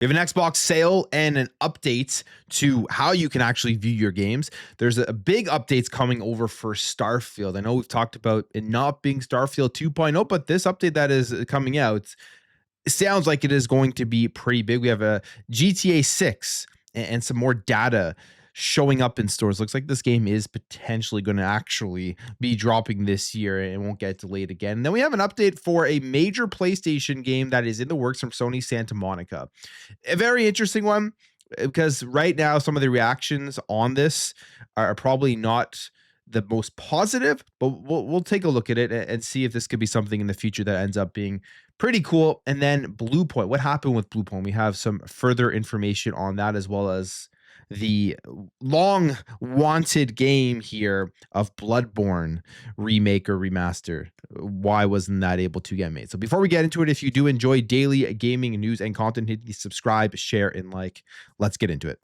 We have an Xbox sale and an update to how you can actually view your games. There's a big updates coming over for Starfield. I know we've talked about it not being Starfield 2.0, but this update that is coming out, it sounds like it is going to be pretty big. We have a GTA 6 and some more data showing up in stores. Looks like this game is potentially going to actually be dropping this year and it won't get delayed again. And then we have an update for a major PlayStation game that is in the works from Sony Santa Monica. A very interesting one because right now some of the reactions on this are probably not the most positive, but we'll take a look at it and see if this could be something in the future that ends up being pretty cool. And then Blue Point, what happened with Blue Point? We have some further information on that, as well as the long wanted game here of Bloodborne remake or remaster. Why wasn't that able to get made? So before we get into it, if you do enjoy daily gaming news and content, hit the subscribe, share, and like. Let's get into it.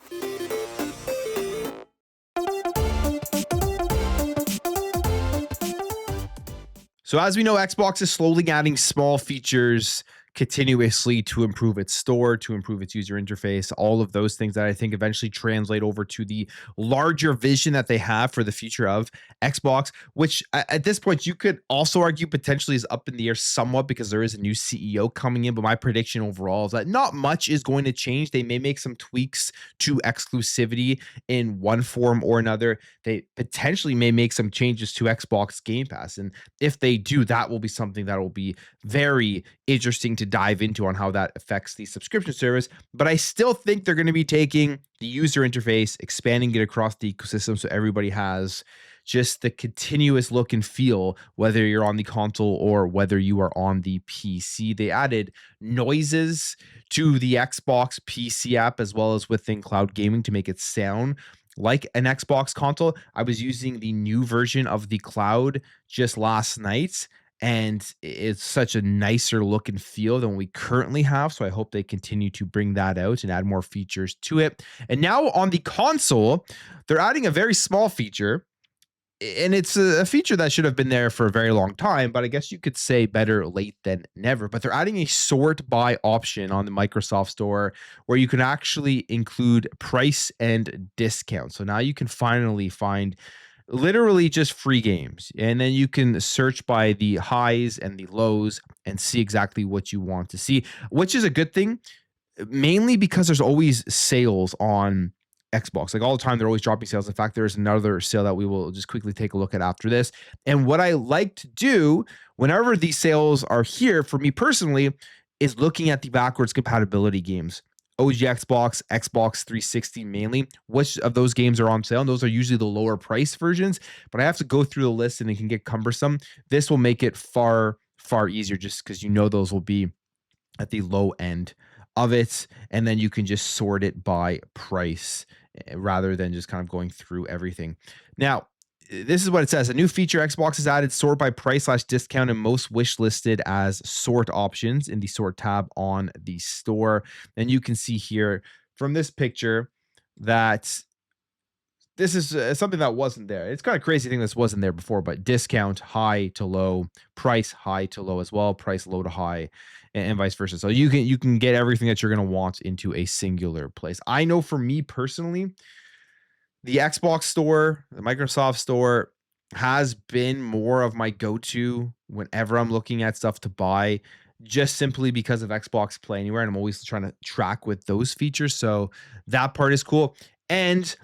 So as we know, Xbox is slowly adding small features continuously to improve its store, to improve its user interface, all of those things that I think eventually translate over to the larger vision that they have for the future of Xbox, which at this point you could also argue potentially is up in the air somewhat because there is a new CEO coming in. But my prediction overall is that not much is going to change. They may make some tweaks to exclusivity in one form or another. They potentially may make some changes to Xbox Game Pass. And if they do, that will be something that will be very interesting to dive into on how that affects the subscription service. But I still think they're going to be taking the user interface, expanding it across the ecosystem so everybody has just the continuous look and feel, whether you're on the console or whether you are on the PC. They added noises to the Xbox PC app as well as within cloud gaming to make it sound like an Xbox console. I was using the new version of the cloud just last night, and it's such a nicer look and feel than we currently have. So I hope they continue to bring that out and add more features to it. And now on the console, they're adding a very small feature. And it's a feature that should have been there for a very long time, but I guess you could say better late than never. But they're adding a sort by option on the Microsoft Store where you can actually include price and discount. So now you can finally find literally just free games, and then you can search by the highs and the lows and see exactly what you want to see, which is a good thing, mainly because there's always sales on Xbox. Like all the time, they're always dropping sales. In fact, there's another sale that we will just quickly take a look at after this. And what I like to do whenever these sales are here, for me personally, is looking at the backwards compatibility games. OG Xbox, Xbox 360 mainly. Which of those games are on sale? And those are usually the lower price versions, but I have to go through the list and it can get cumbersome. This will make it far, far easier just because you know those will be at the low end of it. And then you can just sort it by price rather than just kind of going through everything. Now, this is what it says. A new feature Xbox has added sort by price/discount and most wish listed as sort options in the sort tab on the store. And you can see here from this picture that this is something that wasn't there. It's kind of crazy thing this wasn't there before, but discount high to low, price high to low as well, price low to high, and vice versa. So you can get everything that you're going to want into a singular place. I know for me personally, the Xbox store, the Microsoft store has been more of my go-to whenever I'm looking at stuff to buy, just simply because of Xbox Play Anywhere. And I'm always trying to track with those features. So that part is cool. And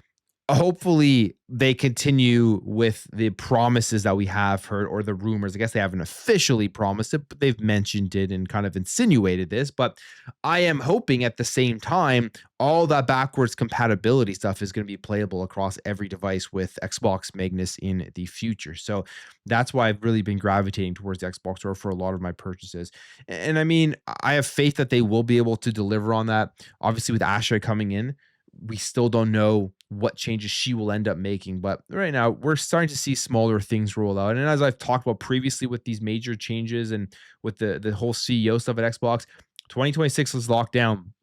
hopefully they continue with the promises that we have heard, or the rumors. I guess they haven't officially promised it, but they've mentioned it and kind of insinuated this. But I am hoping at the same time, all that backwards compatibility stuff is going to be playable across every device with Xbox Magnus in the future. So that's why I've really been gravitating towards the Xbox Store for a lot of my purchases. And I mean, I have faith that they will be able to deliver on that. Obviously, with Ashley coming in, we still don't know what changes she will end up making. But right now, we're starting to see smaller things roll out. And as I've talked about previously with these major changes and with the whole CEO stuff at Xbox, 2026 is locked down.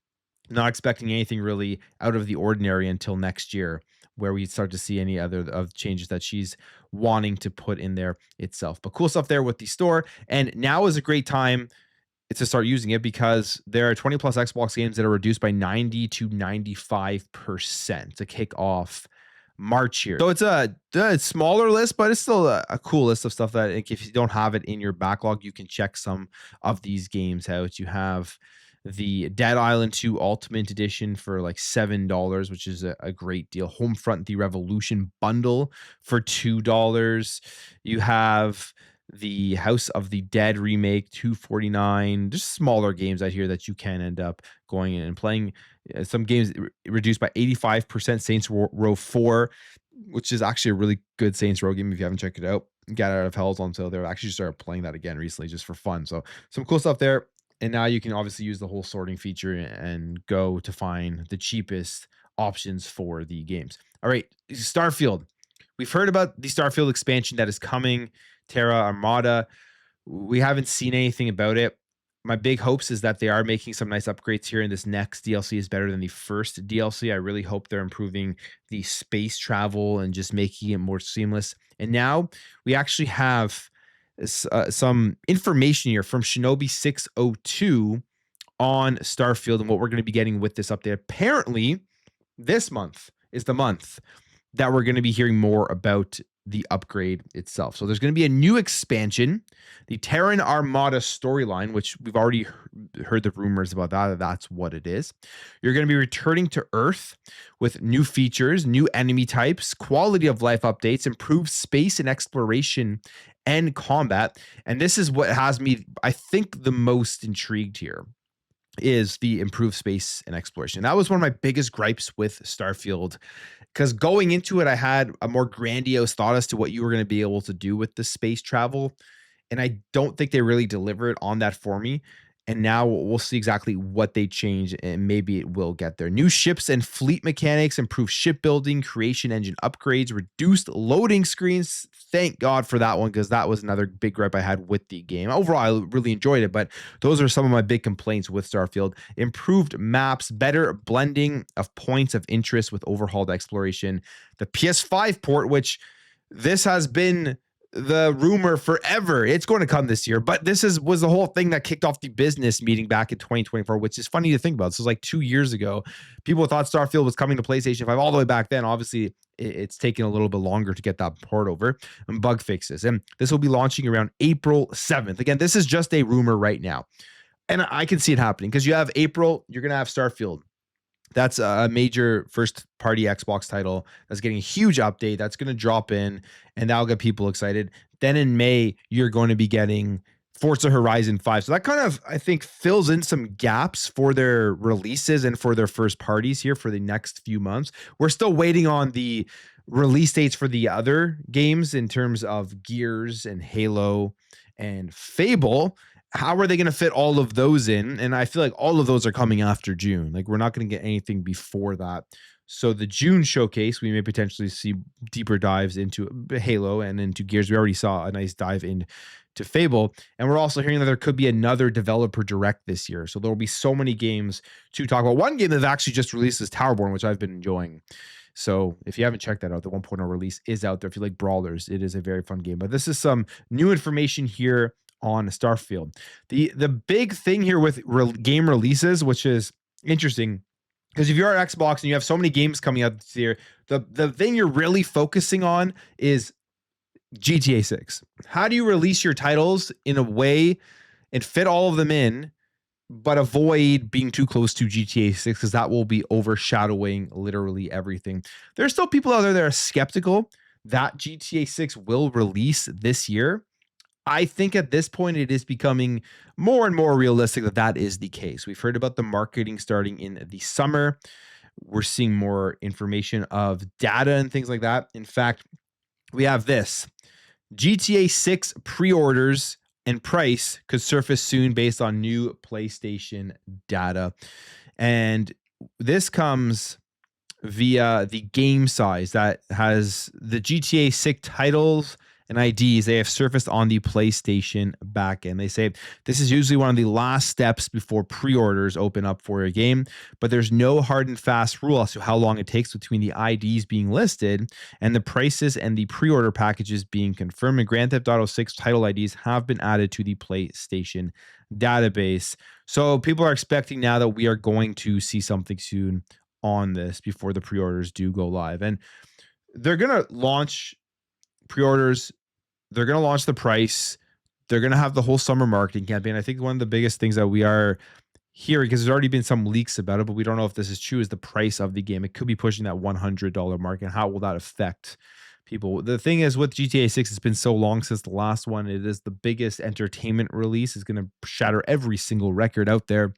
Not expecting anything really out of the ordinary until next year, where we start to see any other of changes that she's wanting to put in there itself. But cool stuff there with the store. And now is a great time to start using it, because there are 20 plus Xbox games that are reduced by 90 to 95% to kick off March here. So it's a smaller list, but it's still a cool list of stuff that, like, if you don't have it in your backlog, you can check some of these games out. You have the Dead Island 2 Ultimate Edition for like $7, which is a great deal. Homefront The Revolution bundle for $2. You have the House of the Dead remake, $2.49. Just smaller games out here that you can end up going in and playing. Some games reduced by 85%. Saints Row 4, which is actually a really good Saints Row game if you haven't checked it out. Get Out of Hell's on sale there. I actually started playing that again recently just for fun. So some cool stuff there. And now you can obviously use the whole sorting feature and go to find the cheapest options for the games. All right, Starfield. We've heard about the Starfield expansion that is coming, Terra Armada. We haven't seen anything about it. My big hopes is that they are making some nice upgrades here, and this next DLC is better than the first DLC. I really hope they're improving the space travel and just making it more seamless. And now we actually have some information here from Shinobi 602 on Starfield and what we're going to be getting with this update. Apparently, this month is the month that we're going to be hearing more about the upgrade itself. So there's going to be a new expansion, the Terran Armada storyline, which we've already heard the rumors about that. That's what it is. You're going to be returning to Earth with new features, new enemy types, quality of life updates, improved space and exploration and combat. And this is what has me, I think, the most intrigued here, is the improved space and exploration. That was one of my biggest gripes with Starfield, because going into it, I had a more grandiose thought as to what you were going to be able to do with the space travel. And I don't think they really delivered on that for me. And now we'll see exactly what they change, and maybe it will get there. New ships and fleet mechanics, improved shipbuilding, creation engine upgrades, reduced loading screens. Thank God for that one, because that was another big gripe I had with the game. Overall, I really enjoyed it, but those are some of my big complaints with Starfield. Improved maps, better blending of points of interest with overhauled exploration. The PS5 port, which this has been the rumor forever. It's going to come this year, but this was the whole thing that kicked off the business meeting back in 2024, which is funny to think about. This was like 2 years ago. People thought Starfield was coming to PlayStation 5 all the way back then. Obviously, it's taken a little bit longer to get that port over and bug fixes. And this will be launching around April 7th. Again, this is just a rumor right now. And I can see it happening, because you have April, you're going to have Starfield. That's a major first-party Xbox title that's getting a huge update that's going to drop in, and that'll get people excited. Then in May, you're going to be getting Forza Horizon 5. So that kind of, I think, fills in some gaps for their releases and for their first parties here for the next few months. We're still waiting on the release dates for the other games in terms of Gears and Halo and Fable. How are they going to fit all of those in? And I feel like all of those are coming after June. Like, we're not going to get anything before that. So the June showcase, we may potentially see deeper dives into Halo and into Gears. We already saw a nice dive into Fable. And we're also hearing that there could be another developer direct this year. So there will be so many games to talk about. One game that actually just released is Towerborn, which I've been enjoying. So if you haven't checked that out, the 1.0 release is out there. If you like brawlers, it is a very fun game. But this is some new information here on Starfield. The big thing here with game releases, which is interesting, because if you're at Xbox and you have so many games coming out this year, the thing you're really focusing on is GTA 6. How do you release your titles in a way and fit all of them in, but avoid being too close to GTA 6, because that will be overshadowing literally everything. There's still people out there that are skeptical that GTA 6 will release this year. I think at this point, it is becoming more and more realistic that that is the case. We've heard about the marketing starting in the summer. We're seeing more information of data and things like that. In fact, we have this. GTA 6 pre-orders and price could surface soon based on new PlayStation data. And this comes via the game size that has the GTA 6 titles and IDs, they have surfaced on the PlayStation backend. They say this is usually one of the last steps before pre-orders open up for a game, but there's no hard and fast rule as to how long it takes between the IDs being listed and the prices and the pre-order packages being confirmed. And Grand Theft Auto 6 title IDs have been added to the PlayStation database. So people are expecting now that we are going to see something soon on this before the pre-orders do go live. And they're going to launch pre-orders. They're going to launch the price. They're going to have the whole summer marketing campaign. I think one of the biggest things that we are hearing, because there's already been some leaks about it, but we don't know if this is true, is the price of the game. It could be pushing that $100 mark, and how will that affect people? The thing is, with GTA 6, it's been so long since the last one. It is the biggest entertainment release. It's going to shatter every single record out there.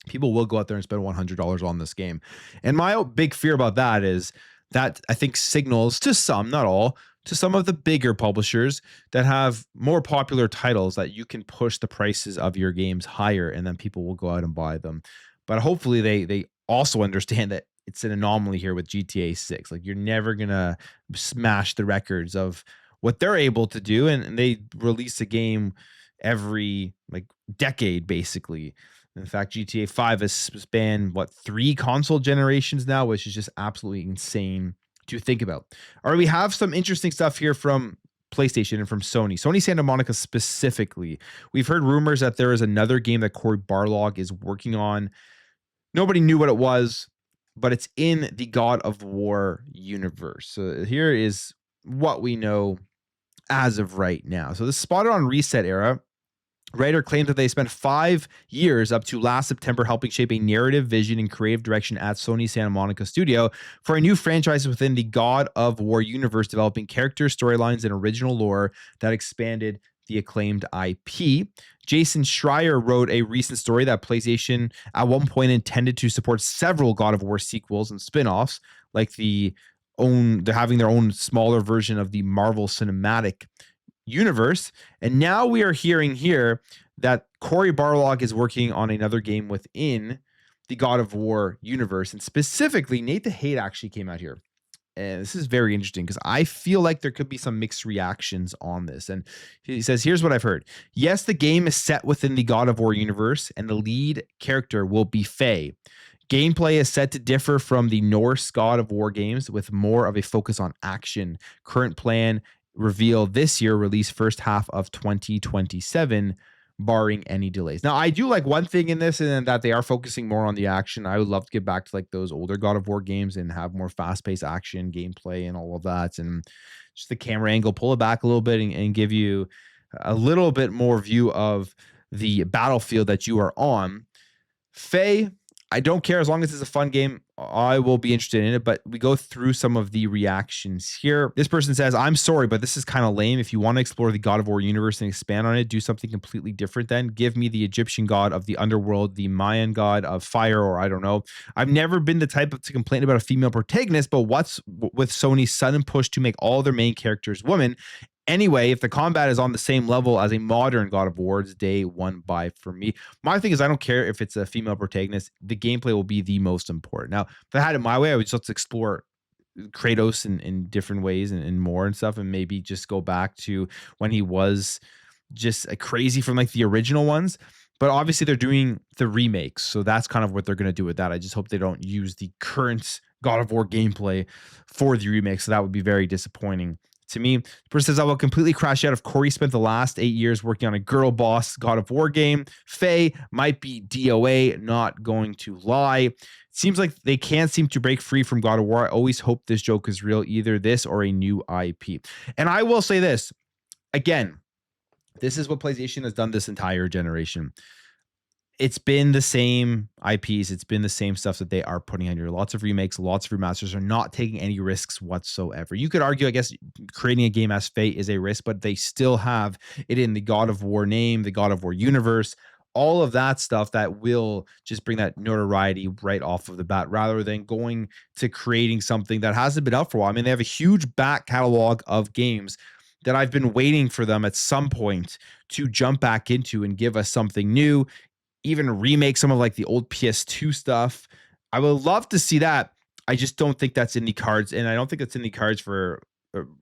People will go out there and spend $100 on this game. And my big fear about that is that I think signals to some, not all, to some of the bigger publishers that have more popular titles, that you can push the prices of your games higher and then people will go out and buy them. But hopefully they also understand that it's an anomaly here with GTA 6. Like, you're never going to smash the records of what they're able to do. And they release a game every like decade, basically. In fact, GTA 5 has spanned, 3 console generations now, which is just absolutely insane to think about. All right, we have some interesting stuff here from PlayStation and from Sony Santa Monica specifically. We've heard rumors that there is another game that Cory Barlog is working on. Nobody knew what it was, but it's in the God of War universe. So here is what we know as of right now. So this is spotted on Reset Era. Writer claims that they spent 5 years up to last September helping shape a narrative vision and creative direction at Sony Santa Monica Studio for a new franchise within the God of War universe, developing characters, storylines, and original lore that expanded the acclaimed IP. Jason Schreier wrote a recent story that PlayStation at one point intended to support several God of War sequels and spin-offs, like they're having their own smaller version of the Marvel Cinematic Universe. And now we are hearing here that Cory Barlog is working on another game within the God of War universe. And specifically, Nate the Hate actually came out here. And this is very interesting because I feel like there could be some mixed reactions on this. And he says, here's what I've heard. Yes, the game is set within the God of War universe, and the lead character will be Faye. Gameplay is set to differ from the Norse God of War games, with more of a focus on action. Current plan reveal this year, release first half of 2027, barring any delays. Now, I do like one thing in this, and that they are focusing more on the action. I would love to get back to like those older God of War games and have more fast-paced action gameplay and all of that, and just the camera angle, pull it back a little bit and give you a little bit more view of the battlefield that you are on. Faye, I don't care, as long as it's a fun game, I will be interested in it. But we go through some of the reactions here. This person says, I'm sorry, but this is kind of lame. If you want to explore the God of War universe and expand on it, do something completely different then. Give me the Egyptian god of the underworld, the Mayan god of fire, or I don't know. I've never been the type to complain about a female protagonist, but what's with Sony's sudden push to make all their main characters women? Anyway, if the combat is on the same level as a modern God of War, it's day one buy for me. My thing is, I don't care if it's a female protagonist. The gameplay will be the most important. Now, if I had it my way, I would just explore Kratos in different ways and more and stuff, and maybe just go back to when he was just crazy from like the original ones. But obviously, they're doing the remakes, so that's kind of what they're going to do with that. I just hope they don't use the current God of War gameplay for the remake, so that would be very disappointing to me. The person says, I will completely crash out if Cory spent the last 8 years working on a girl boss God of War game. Faye might be DOA, not going to lie. It seems like they can't seem to break free from God of War. I always hope this joke is real, either this or a new IP. And I will say this, again, this is what PlayStation has done this entire generation. It's been the same IPs. It's been the same stuff that they are putting on here. Lots of remakes, lots of remasters, are not taking any risks whatsoever. You could argue, I guess, creating a game as Fate is a risk, but they still have it in the God of War name, the God of War universe, all of that stuff that will just bring that notoriety right off of the bat, rather than going to creating something that hasn't been out for a while. I mean, they have a huge back catalog of games that I've been waiting for them at some point to jump back into and give us something new, even remake some of like the old PS2 stuff. I would love to see that. I just don't think that's in the cards, and I don't think it's in the cards for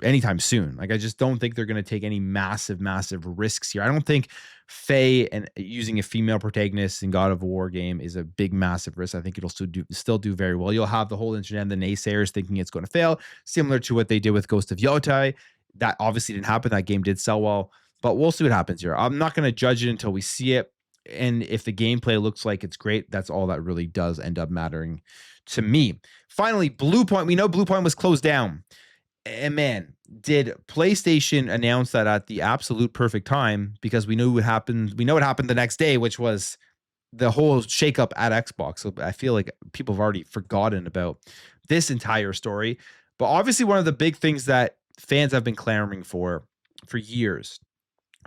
anytime soon. Like, I just don't think they're going to take any massive risks here. I don't think Faye and using a female protagonist in God of War game is a big, massive risk. I think it'll still do very well. You'll have the whole internet and the naysayers thinking it's going to fail, similar to what they did with Ghost of Yotai. That obviously didn't happen. That game did sell well, but we'll see what happens here. I'm not going to judge it until we see it. And if the gameplay looks like it's great, that's all that really does end up mattering to me. Finally, Bluepoint. We know Bluepoint was closed down. And man, did PlayStation announce that at the absolute perfect time, because we knew what happened. We know what happened the next day, which was the whole shakeup at Xbox. So I feel like people have already forgotten about this entire story. But obviously, one of the big things that fans have been clamoring for years,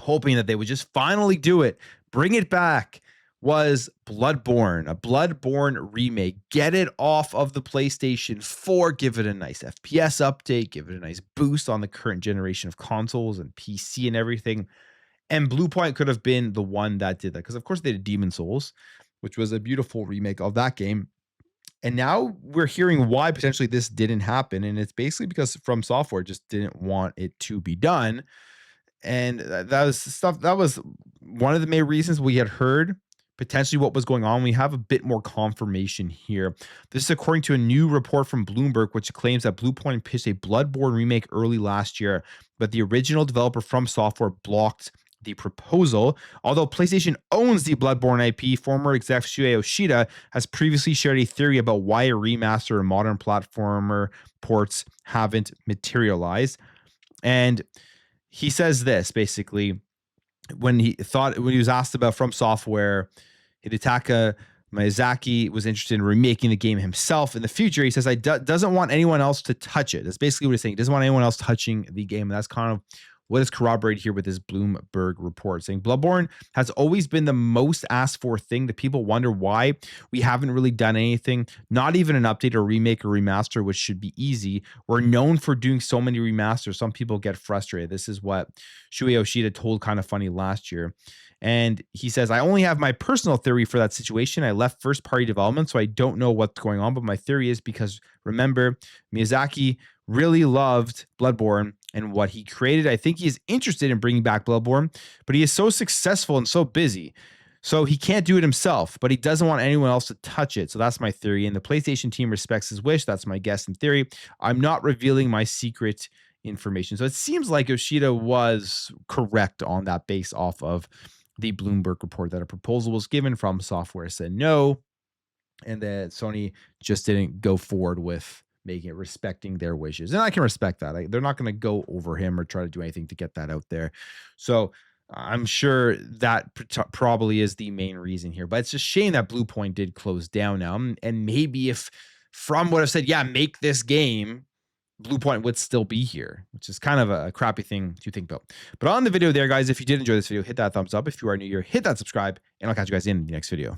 hoping that they would just finally do it, bring it back, was Bloodborne, a Bloodborne remake. Get it off of the PlayStation 4, give it a nice FPS update, give it a nice boost on the current generation of consoles and PC and everything. And Bluepoint could have been the one that did that, because of course they did Demon Souls, which was a beautiful remake of that game. And now we're hearing why potentially this didn't happen. And it's basically because From Software just didn't want it to be done. And that was one of the main reasons we had heard potentially what was going on. We have a bit more confirmation here. This is according to a new report from Bloomberg, which claims that Bluepoint pitched a Bloodborne remake early last year, but the original developer From Software blocked the proposal. Although PlayStation owns the Bloodborne IP, former exec Shuei Yoshida has previously shared a theory about why a remaster and modern platformer ports haven't materialized. And he says this basically when he was asked about From Software, Hidetaka Miyazaki was interested in remaking the game himself in the future. He says, doesn't want anyone else to touch it. That's basically what he's saying. He doesn't want anyone else touching the game. And that's kind of what is corroborated here with this Bloomberg report, saying Bloodborne has always been the most asked for thing. The people wonder why we haven't really done anything, not even an update or remake or remaster, which should be easy. We're known for doing so many remasters. Some people get frustrated. This is what Shuei Yoshida told Kind of Funny last year. And he says, I only have my personal theory for that situation. I left first party development, so I don't know what's going on. But my theory is because, remember, Miyazaki really loved Bloodborne and what he created. I think he is interested in bringing back Bloodborne, but he is so successful and so busy. So he can't do it himself, but he doesn't want anyone else to touch it. So that's my theory. And the PlayStation team respects his wish. That's my guess and theory. I'm not revealing my secret information. So it seems like Yoshida was correct on that base off of the Bloomberg report that a proposal was given. From Software said no, and that Sony just didn't go forward with making it, respecting their wishes. And I can respect that. They're not going to go over him or try to do anything to get that out there. So I'm sure that probably is the main reason here. But it's a shame that Bluepoint did close down now. And maybe if From would have said, yeah, make this game, Bluepoint would still be here, which is kind of a crappy thing to think about. But on the video there, guys, if you did enjoy this video, hit that thumbs up. If you are new here, hit that subscribe, and I'll catch you guys in the next video.